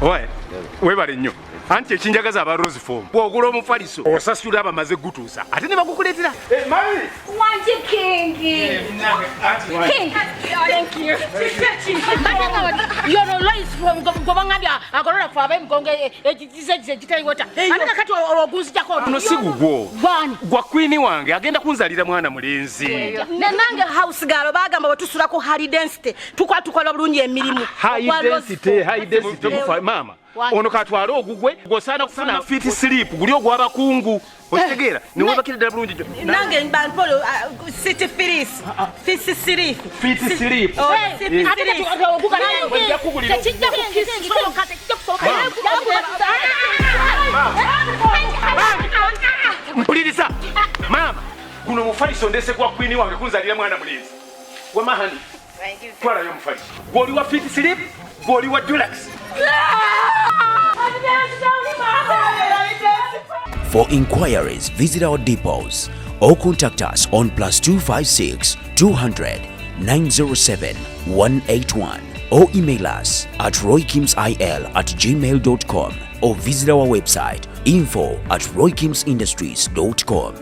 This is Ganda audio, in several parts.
Oye, webale nnyo. Anti ekinjagaza aba Rose Form. Bw'ogula omufaliso osasula abamaze gutuusa. Ate ne bakukuleetera. Mami! Wanje Kingi. King. Thank you. You're always from Gobangabia. Agora for Ebikonde ekitali wota. Ate kati oguzi jako. No sigugwo. Bani. Gwa queen wange agenda kunzalira mwana mulenzi. Nange house girl bagamba batusula ko high density. Tukola bulungi emirimu. High density mama. Ono katwala ogugwe gosana kufuna fit sleep guli ogwa bakungu otegeera ne wabakira ddala bulungi jo nange mbanpolo city filis fit sleep mpuliriza mama kuno mufaliso ndese kwa queen wange kunzalira mwana mulenzi wamahani twala yo mufaliso goli wa fit sleep goli wa deluxe. For inquiries, visit our depots or contact us on +256 200 907 181 or email us at roykimsil@gmail.com or visit our website info@roykimsindustries.com.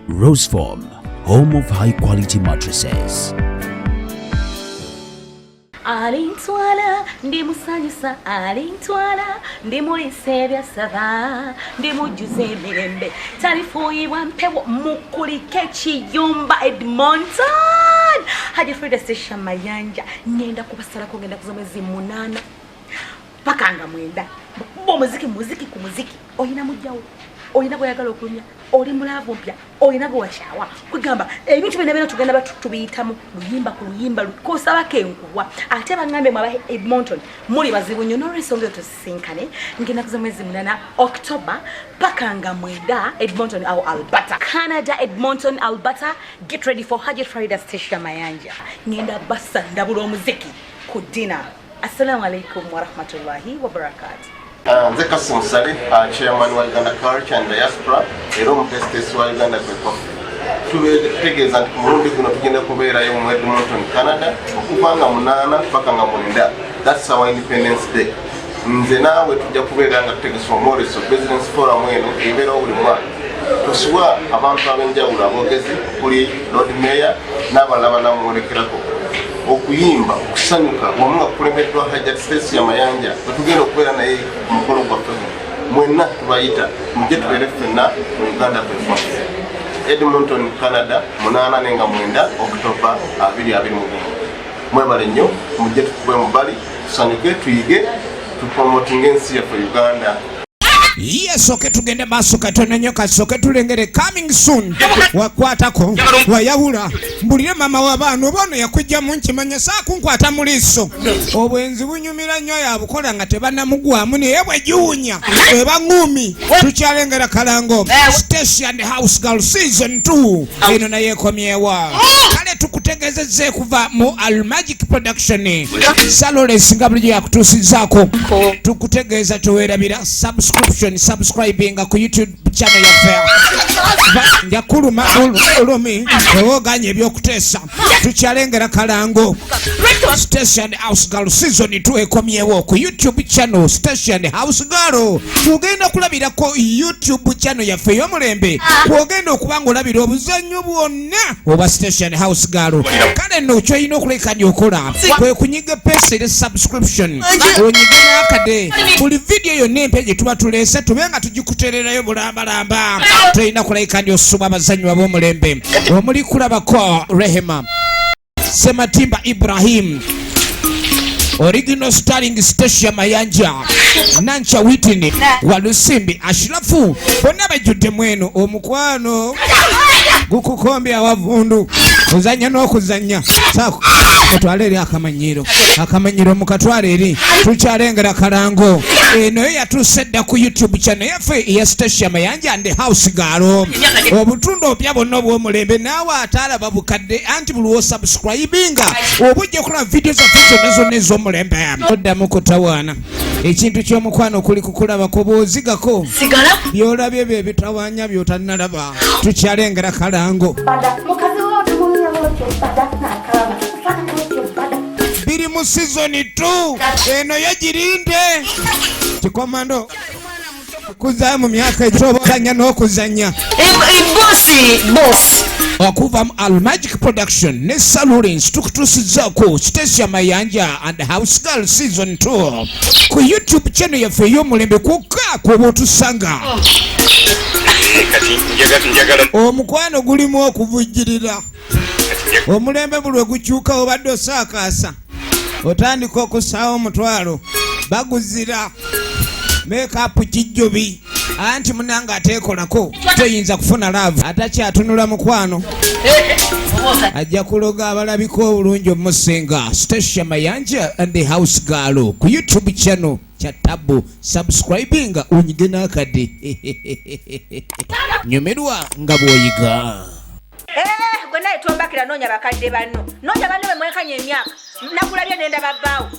Rose Form, home of high quality mattresses. Alintwala ndi musanyusa alintwala ndi mulisebya saba ndi mujuze mirembe talifuyiwa mpewo mukulike chiyumba Edmonton haji Frida Stecia Mayanja ngenda kubasala ko ngenda kuzomezi 8 pakanga mwenda bo muziki ku muziki oyina mujjawo oyina boyagala okulumya oli mulavu mpya oyina bo washawa kugamba ebintu bene tugenda batubiyitamu luyimba ku luyimba kosaba kenkuwa ate bangambe mwaba Edmonton muri bazibu nnyo no resonga tusinkane ngenda kuzomezi 8 October pakanga mwenda Edmonton au Alberta Canada Edmonton Alberta get ready for Haji Frida Stecia Mayanja ngenda basa ndabulo omuziki ku dinner. Assalamu alaikum wa rahmatullahi wa barakatuh. Nze Kasim Sali, chairman wa Uganda Culture and Diaspora, Erom Testes wa Uganda Kwekof. Tuwetegeeza nti mulundi guno tugenda kubeerayo mu Edmonton, Canada, okuvanga 8 paka nga 9. That's our Independence Day. Nze naawe tujja kubeera nga tutegesa omwoleso Business Forum eno ebeerawo buli mwaka. Tusiwa abantu ab'enjawulo abogezi kuli Lord Mayor n'abalala banamwolekerako. Okuyimba okusanyuka wamu nga kulemeddwa Hajjati Stecia Mayanja tugenda okubeera naye mukolo gwaffe mwenna tubayita mujje tubeere ffenna mu Uganda Kwekof Edmonton Canada 8 nenga 9 October 2021 mwebale nnyo mujje tukube mu bali tusanyuke tuyige tupromotinge ensi yaffe Uganda. Yes, okay, tugende maaso katono nnyo kasoke tulengere coming soon wakwatako wayawula mbulire mama w'abaana obono yakujja mu nkimanya saakunkwata mu liiso obwenzi bunyumira nnyo yabukola nga tebannamugwamu naye bwegiwunya eba ngumi tukyalengera kalango Stecia and House Girl Season 2 eno naye ekomyewa kale tukutegezezze kuva mu Almagic Production Salores nga bulijjo yakutuusizaako tukutegeeza tuweerabira subscribing ku YouTube channel yaffe njakuluma olumi ewoganye ebyokuteesa tukyalengera kalango Stecia and House Girl Season 2 ekomyewo ku YouTube channel Stecia and House Girl tugenda kulabirako YouTube channel yaffe ey'omulembe kwogenda okubanga olabira obuzannyo bwonna oba Stecia and House Girl kale nno kyolina okulekanya okola kwe kunyiga pesa subscription onyiga n'akade buli video yonna empya gye tuba tuleese tube nga tugikutererayo bulambalamba tulina kulekanya osuma abazannyi ab'omulembe omuli kulabako Rehema Sematimba Ibrahim original starring Stecia Mayanja Nancha Whitney Walusimbi Ashrafu bonna bajjudde mweno omukwano gukukombya wavundu kuzanya n'okuzanya saako katwale eri akamanyiro mukatwale eri tukyalengera kalango eno yatuuse dda ku YouTube channel yaffe eya Stecia Mayanja and House Girl obutundu obya bonna obw'omulembe naawe ataalaba bukadde anti buli wosubscribinga oba ojja kulaba video zaffe zonna ez'omulembe oddamu kutawaana ekintu ky'omukwano kuli kukulabako bw'ozigako byolabye bye bitawaanya by'otannalaba tukyalengera kalango mu season 2 eno yagirinde kikomando kuza mu myaka ekyobanya n'okuzanya boss okuva mu Almagic Production ne Salurins tukutusizaako Stecia Mayanja and House Girl season 2 ku YouTube channel yaffe ey'omulembe kwokka kw'oba otusanga. Omukwano gulimu okuvujjirira omulembe buli lwe gukyuka obadde osaakaasa otandika okusaawo omutwalo baguzira make-up kijjubi anti munanga ateekolako toyinza kufuna laavu atakyatunula mukwano ajja kuloga abalabika obulungi omusinga Stecia Mayanja and the House Girl ku YouTube channel kya tabu subscribing unyige n'akade nyumirwa nga bw'oyiga. Gwe naye tombakira noonya bakadde banno bwe mwekanya emyaka nakulabye nenda babbaawo.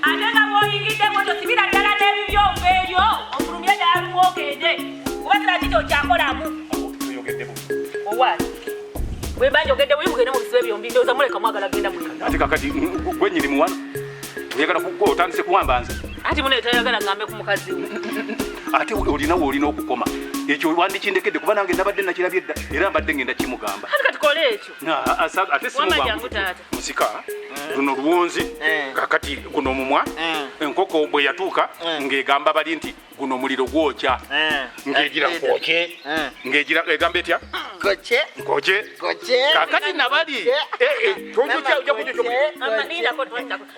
Ate nga bw'oyingidde moto sibira ddala n'ebibyombo ebyo omulumye ddala lumwogende kuba kira kiti okyakolamu owaali bwe mba njogedde buli mugende mu bisibo ebyombi ndowooza muleka mwagala genda mulina. Ate kakati gwe nnyini muwano oyagala otandise kuwamba nze anti mune tayagala ngambe ku mukazi we ate olinawo olina okukoma ekyo wandikindekedde kuba nange nabadde nakirabye edda era mbadde ngenda kimugamba ati katukole ekyo ate musika luno luwonzi kakati guno omumwa enkoko bwe yatuuka ng'egamba bali nti guno muliro gwokya ng'egira kwoke ng'egira egamba etya nkoke kakati nabali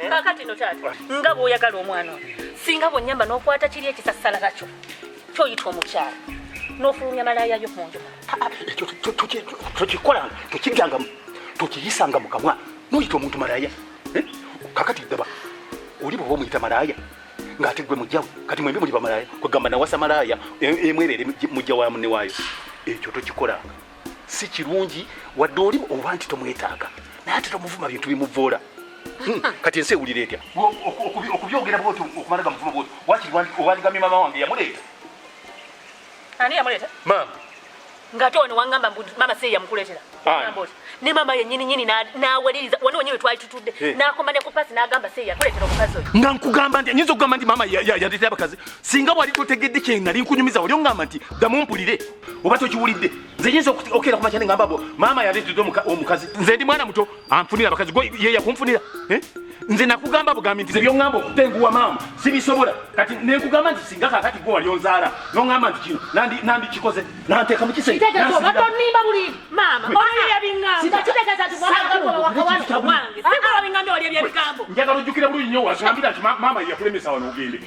kakati no taata nga bw'oyagala omwana oyo singa bw'onnyamba n'okwata kiri ekisasala kakyo kyoyita omukyala n'ofulumya malayayo mu nju tokikolanga tokiryanga tokiyisanga mu kamwa n'oyita omuntu malaya kakati daba oli bw'oba omuyita malaya ng'ate gwe mujjawe kati mwembi muli bamalaya kwegamba nawasa malaya emwerere mujja wa munne waayo ekyo tokikolanga si kirungi wadde oli oba nti tomwetaaga naye ate tomuvuma bintu bimuvoola kati ensi ewulira etya okubyogera bwoti okumalaga muvuma bwoti wakiri owaligamye mama wange yamuleeta. Ani yamuleeta? Mama. Ngate ono wangamba mama se yamukuleetera. Ne mama yennyini n'awaliriza wano wenyewe twali tutudde n'akomanya ku pasi n'agamba se yakuleetera omukazi oyo. Nga nkugamba nti nyinza okugamba nti mama yaleetera abakazi singa wali totegedde kye nali nkunyumiza oli ongamba nti ddamu mpulire oba tokiwulidde nze nyinza okera kumakya ne ngamba bo mama yaleetedde omukazi nze ndi mwana muto anfunira abakazi gwe ye yakunfunira nze nakugamba bugambi nti byongamba okutenguwa maama sibisobola kati nenkugamba nti singa kakati gwe wali onzaala nongamba nti kino nandikikoze nanteeka mu kisenge gatonimba buli maama olya bingamba kitegeeza tiwakawanawange sikola bingambye olya byebigambo njagala ojjukire bulungi nnyo wagambira nti maama yakulemesa wano ogende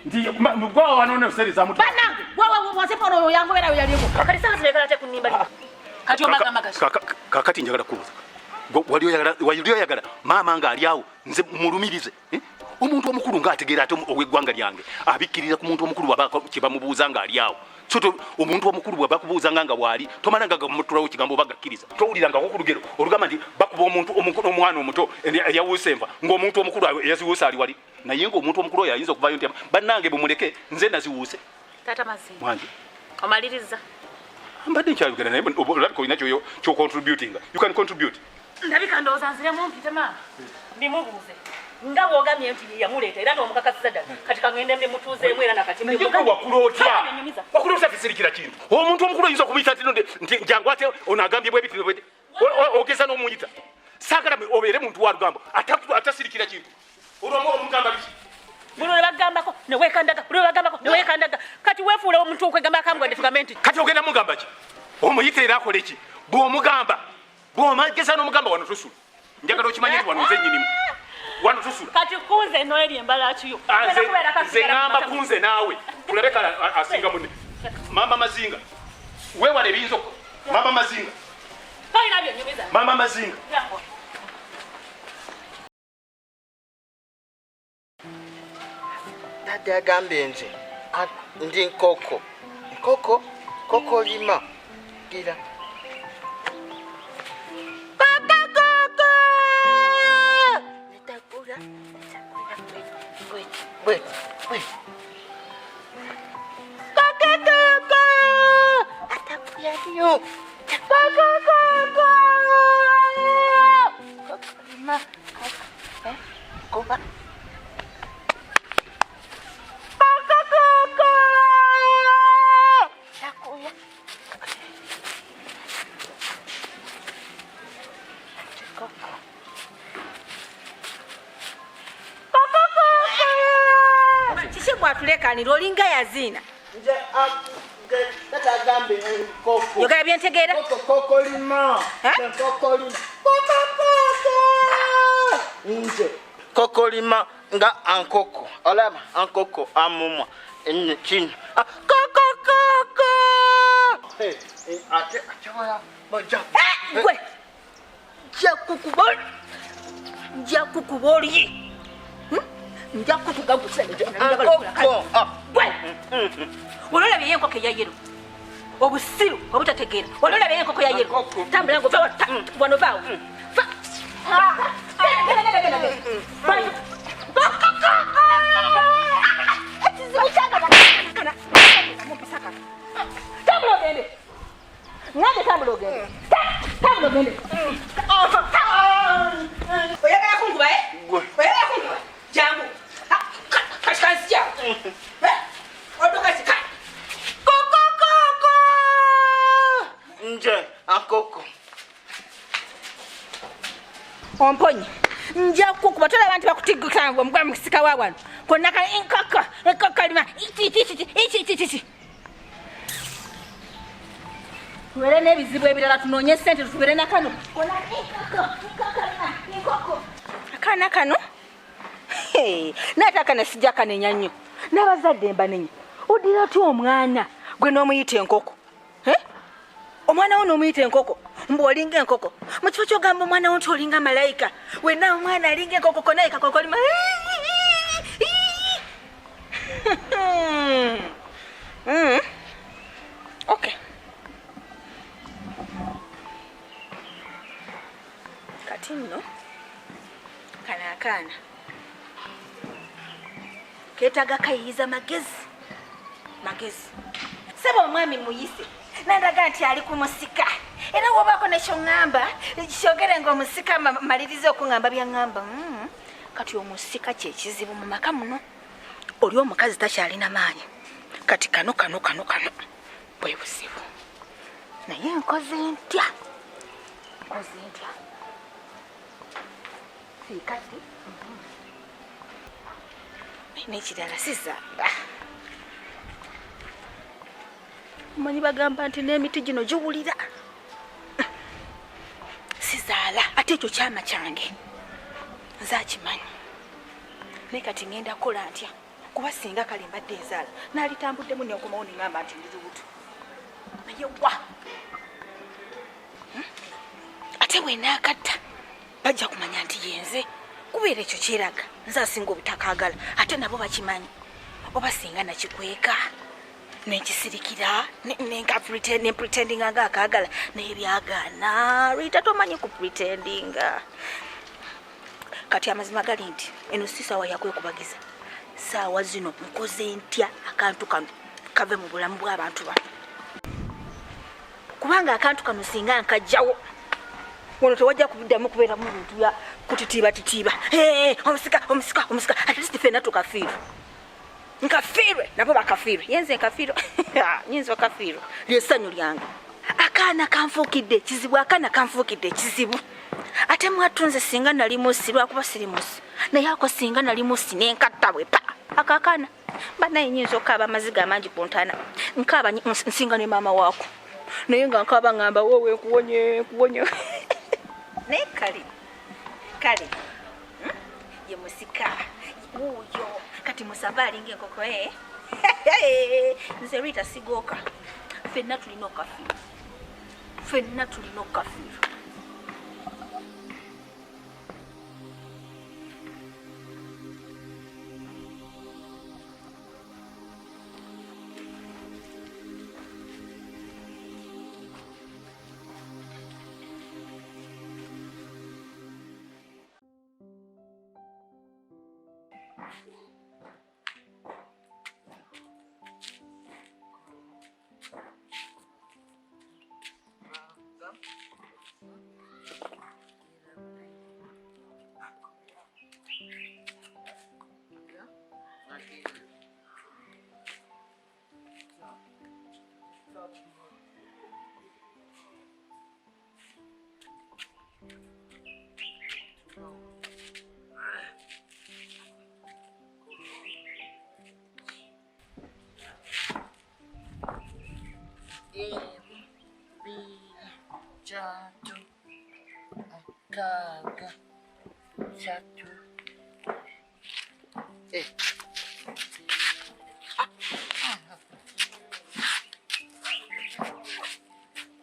nti gwawa wanoone osereza muti banange wasipolo oyo yangoberaayo yalyeko kati sanga sirekala te kunimba kati omagamba kakati njagala kubuuza wali oyagala maama nga ali awo nze mulumirize omuntu omukulu ng'ategeera ate ow'eggwanga lyange abikkirira ku muntu omukulu waba kyebamubuuza nga ali awo so omuntu omukulu bwe bakubuuzanga nga waali tomananga gamutulawo kigambo oba gakkiriza towulirangako ku lugero olugamba nti bakuba omwana omuto yawuusa enva ng'omuntu omukulu yaziwuusa ali wali naye ng'omuntu omukulu oyo ayinza okuvayo nti bannange bumuleke nze naziwuuse taata Mazinga mwange omaliriza mbadde nkyayogera naye olabika olina kyocontributinga you can contribute ndabika ndowooza nziremu mpite maama ndimubuuze nga bw'ogambye nti yamuleeta era n'omukakasiza ddala kati kangende ndimutuuzeemu era nakati wakulotya kisirikira kintu omuntu omukulu oyinza okumuyita nti njangu ate ono agambye bwebitino bwete ogeza n'omuyita saagala obeere muntu wa lugambo atasirikira kintu olwamu omugamba biki buno nebagambako newekandaga buno nebagambako newekandaga kati weefuula omuntu okwegamba akambwadde tugambe nti kati ogenda mugamba ki omuyita era akole ki bw'omugamba bw'omageza n'omugamba wano tosula njagala okimanye nti wano nze nnyinimu wano tosula kati kunze noeri embala kiyo nze ŋŋamba kunze naawe tulabe kala asinga munne mama Mazinga weewala ebiyinza mama Mazinga talina byonyumiza mama Mazinga dada yagambye nze ndi nkoko lima gira Wait. Atakuya niyo. lekanira olinga yazina. Nje tata gambe koko. Yogera byentegeera? Koko lima. Koko lima. Nje koko lima nga ankoko. Olaba ankoko amumwa. Chin. Koko. Ate waya boja. Gwe. Jakukuboli. Njakutuga gusenge. Gwe. Olola bye enkoko ya yero. Obusiru obutategeera. Olola bye enkoko ya yero. Tambula ngo vawa wano vawo. Oyagala kunkuba oyagala kunkuba jangu kasikansija odokasika koko nje ankoko omponye nja kukuba tola abantu bakutigguka ngo mugwa mukisika wa wano konaka enkoko lima ichi tuwere n'ebizibu ebirala tunoonye ssente tubeere na kano enkoko akaana kano naate akana sijja kanenya nnyo n'abazadde mbanenya oddira otya omwana gwe n'omuyita enkoko omwana wo n'omuyita enkoko mbu olinga enkoko mu kifo ky'ogamba omwana wo nti olinga malayika wenna omwana alinga enkoko konaye kakoko lima okay kati nno kana akaana keetaaga kayiyiza magezi saba omwami muyise nandaga nti ali ku musika era wobaako nekyo ŋŋamba kyogere ng'omusika maliriza okuŋŋamba byaŋŋamba kati omusika kyekizibu mu maka muno oli omukazi takyalina maanyi kati kano bwe buzibu naye nkoze ntya sikati n'ekirala sizamba omanyi bagamba nti n'emiti gino giwulira sizaala ate ekyo kyama kyange nzakimanyi naye kati ngenda kukola ntya kuba singa kale mbadde nzaala naalitambuddemu neokomawo neŋŋamba nti ndi lubuto naye wa ate bwenaakatta bajja kumanya nti yenze kubeera ekyo kyeraga nze asinga obutakaagala ate nabo bakimanyi oba singa nakikweka nenkisirikira nepretendinga nga akaagala naye byagaana lwita tomanyi ku pretendinga kati amazima gali nti eno si saawa yakwekubagiza saawa zino nkoze ntya akantu kano kave mu bulamu bw'abantu bano kubanga akantu kano singa nkajjawo wano tewajja kuddamu kubeeramu bintu bya kutitiiba omusika at least ffenna tukafiirwe nkafiirwe nabo bakafiirwe yenze nkafiirwe nyinza okafiirwe lyessanyu lyange akaana kanfuukidde ekizibu ate mwatunze singa nali musi lwakuba siri musi naye ako singa nali musi nenkatta bwepa akakaana banaye nyinza okaaba amaziga amangi ku ntaana nkaaba nsinga ne maama waako naye nga nkaaba ngamba wowe nkuwonye naye kale ye musika wuuyo kati musava alinga enkoko nze Rita sigooka ffenna tulina okafiirwa Satu. Kaga. Satu.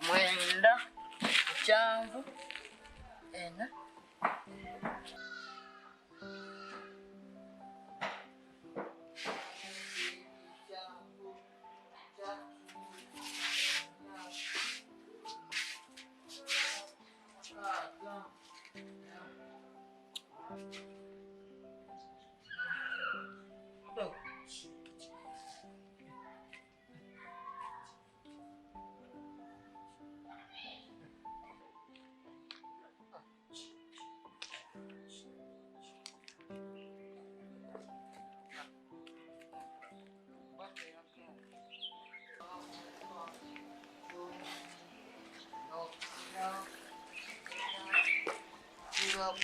Mwenda. Chanvu. Ena.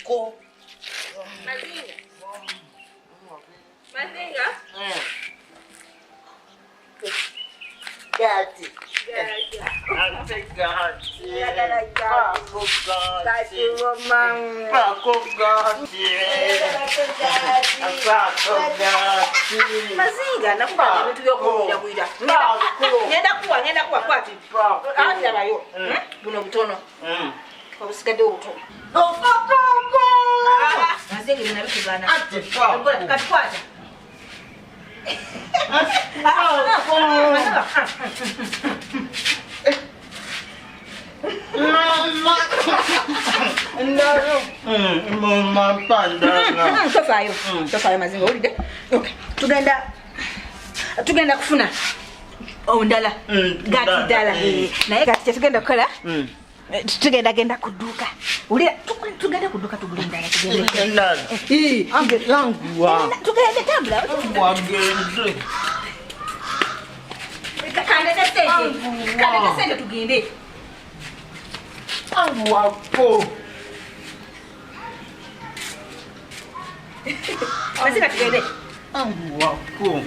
Ko. Mazinga. Mazinga. Gati. Gati. Ante gati. Yagala gati. Pako Gati gati. woman. Pako gati. Pako gati. Mazinga nakuba bintu byokuwira. Ngenda kuwa kwati. Andabayo. Buno butono. Obusigadde obutono. Mazinga bina bikugana. Katikwata. Mama pandanga. Tofayo Mazinga olide. Okay. Tugenda kufuna ondala. Gati dala. Naye gati tugenda kukola. Tugenda kuduka. Ulira tugenda kuduka tugule ndala tugende. Angangwa. Tugende tambula. Wagende. Kande sente tugende. Angwapo. Mazinga tugende. Angwapo.